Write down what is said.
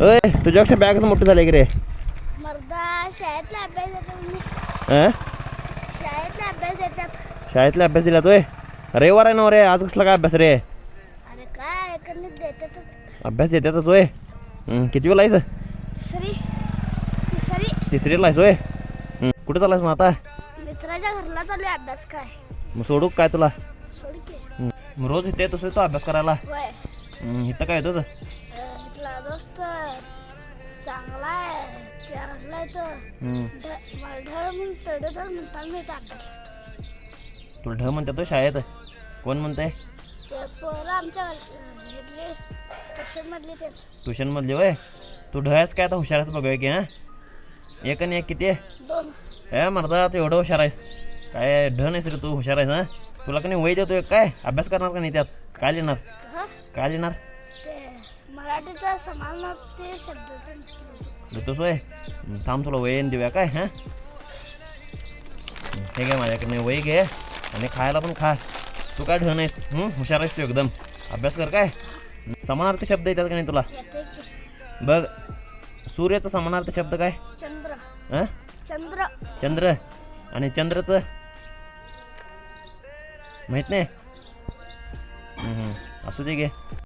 ओय तुझ्यापेक्षा बॅगच मोठी झाली की रे. मर्दा शाळेतला अभ्यास देतात मी. शाळेतला अभ्यास देतात. शाळेतला अभ्यास दिला तोय. रविवार आहे ना रे, आज कसला काय अभ्यास रे. अरे काय एकंदरीत देतातच. अभ्यास देतातच होय. किती वेळा आहेस? तिसरीला आहेस होय. कुठे चालायस मग आता? मित्राच्या घरला चालू अभ्यास. काय मग सोडू काय तुला? सोड की. मग रोज इथे तसं तो अभ्यास करायला. वय इथं काय तुझं? इथला दोस्त चांगला आहे. त्याला ढळ म्हणून चढत म्हणताना मी इथं अभ्यास. तुला ढ म्हणतात तो शाळेत? कोण म्हणतंय? ते पोरं आमच्या ट्युशनमधले ते. ट्युशनमधली होय. तू ढ आहेस काय आता हुशाराच बघूया की. हां एक आणि एक किती आहे? 2. मर्दा तू एवढं हुशार आहेस काय? ढ नाहीस रे तू, हुशार आहेस. हां तुला का नाही वय देतोय काय? अभ्यास करणार का नाही त्यात? काय लिहिणार? काय लिहिणार? ते मराठीचा समानार्थी शब्द देतोस होय. थांब तुला वय देऊया काय. हां हे घे माझ्याकडे वय घे आणि खायला पण खा. तू काय ढ नाहीस, हुशार आहेस तू एकदम. अभ्यास कर काय. समानार्थी शब्द येतात का नाही तुला? बघ सूर्याचा समानार्थी शब्द काय? चंद्र. चंद्र. चंद्र आणि चंद्रचं माहित नाही. असू दे घे.